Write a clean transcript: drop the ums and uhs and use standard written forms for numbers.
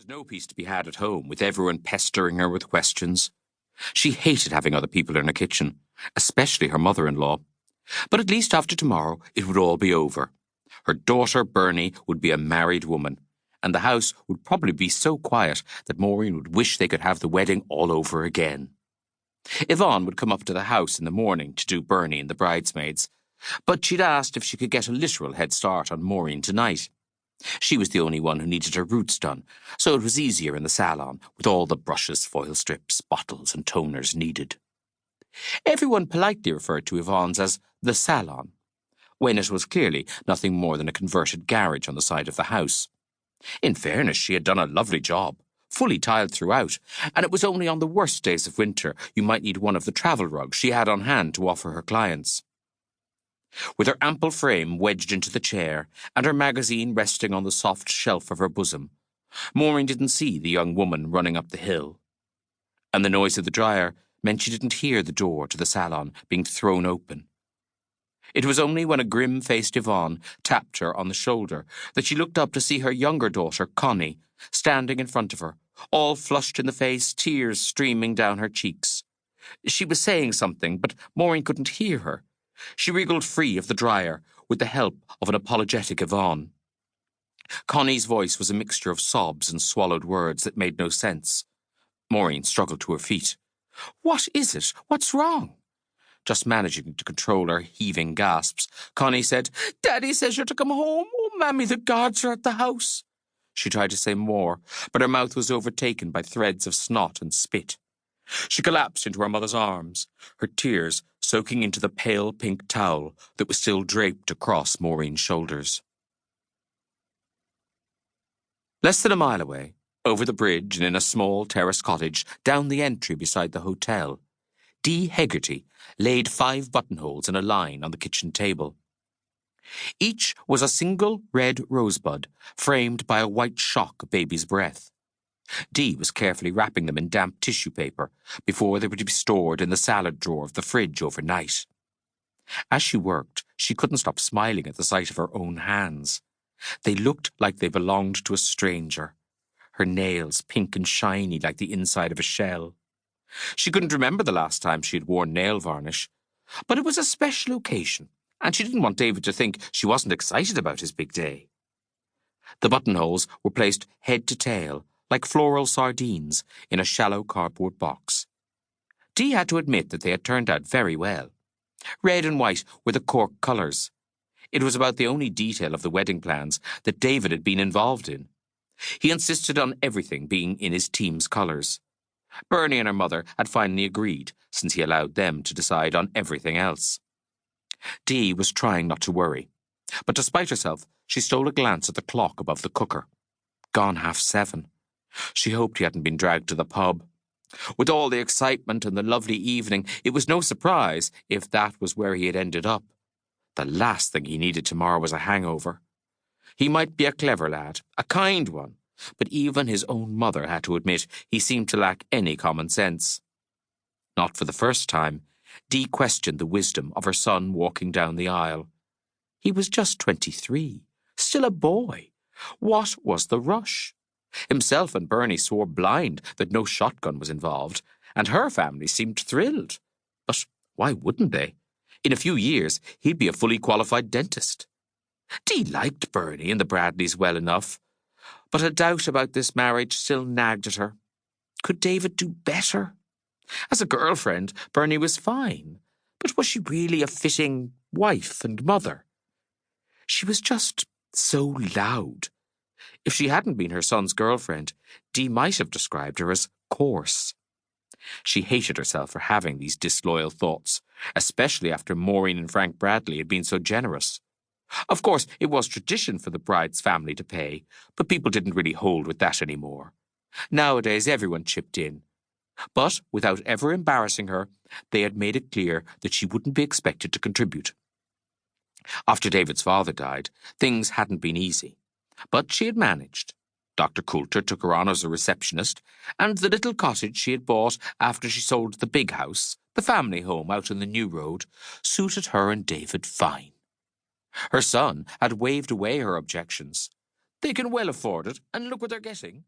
was no peace to be had at home, with everyone pestering her with questions. She hated having other people in her kitchen, especially her mother-in-law. But at least after tomorrow it would all be over. Her daughter, Bernie, would be a married woman, and the house would probably be so quiet that Maureen would wish they could have the wedding all over again. Yvonne would come up to the house in the morning to do Bernie and the bridesmaids, but she'd asked if she could get a literal head start on Maureen tonight. She was the only one who needed her roots done, so it was easier in the salon, with all the brushes, foil strips, bottles and toners needed. Everyone politely referred to Yvonne's as the salon, when it was clearly nothing more than a converted garage on the side of the house. In fairness, she had done a lovely job, fully tiled throughout, and it was only on the worst days of winter you might need one of the travel rugs she had on hand to offer her clients. With her ample frame wedged into the chair and her magazine resting on the soft shelf of her bosom, Maureen didn't see the young woman running up the hill. And the noise of the dryer meant she didn't hear the door to the salon being thrown open. It was only when a grim-faced Yvonne tapped her on the shoulder that she looked up to see her younger daughter, Connie, standing in front of her, all flushed in the face, tears streaming down her cheeks. She was saying something, but Maureen couldn't hear her. She wriggled free of the dryer with the help of an apologetic Yvonne. Connie's voice was a mixture of sobs and swallowed words that made no sense. Maureen struggled to her feet. "What is it? What's wrong?" Just managing to control her heaving gasps, Connie said, "Daddy says you're to come home. Oh, Mammy, the guards are at the house." She tried to say more, but her mouth was overtaken by threads of snot and spit. She collapsed into her mother's arms, her tears soaking into the pale pink towel that was still draped across Maureen's shoulders. Less than a mile away, over the bridge and in a small terrace cottage down the entry beside the hotel, Dee Hegarty laid 5 buttonholes in a line on the kitchen table. Each was a single red rosebud framed by a white shock of baby's breath. Dee was carefully wrapping them in damp tissue paper before they were to be stored in the salad drawer of the fridge overnight. As she worked, she couldn't stop smiling at the sight of her own hands. They looked like they belonged to a stranger, her nails pink and shiny like the inside of a shell. She couldn't remember the last time she had worn nail varnish, but it was a special occasion, and she didn't want David to think she wasn't excited about his big day. The buttonholes were placed head to tail, like floral sardines, in a shallow cardboard box. Dee had to admit that they had turned out very well. Red and white were the cork colours. It was about the only detail of the wedding plans that David had been involved in. He insisted on everything being in his team's colours. Bernie and her mother had finally agreed, since he allowed them to decide on everything else. Dee was trying not to worry, but despite herself, she stole a glance at the clock above the cooker. Gone 7:30. She hoped he hadn't been dragged to the pub. With all the excitement and the lovely evening, it was no surprise if that was where he had ended up. The last thing he needed tomorrow was a hangover. He might be a clever lad, a kind one, but even his own mother had to admit he seemed to lack any common sense. Not for the first time, Dee questioned the wisdom of her son walking down the aisle. He was just 23, still a boy. What was the rush? Himself and Bernie swore blind that no shotgun was involved, and her family seemed thrilled. But why wouldn't they? In a few years, he'd be a fully qualified dentist. Dee liked Bernie and the Bradleys well enough, but a doubt about this marriage still nagged at her. Could David do better? As a girlfriend, Bernie was fine, but was she really a fitting wife and mother? She was just so loud. If she hadn't been her son's girlfriend, Dee might have described her as coarse. She hated herself for having these disloyal thoughts, especially after Maureen and Frank Bradley had been so generous. Of course, it was tradition for the bride's family to pay, but people didn't really hold with that anymore. Nowadays, everyone chipped in. But, without ever embarrassing her, they had made it clear that she wouldn't be expected to contribute. After David's father died, things hadn't been easy. But she had managed. Dr. Coulter took her on as a receptionist, and the little cottage she had bought after she sold the big house, the family home out on the New Road, suited her and David fine. Her son had waved away her objections. They can well afford it, and look what they're getting.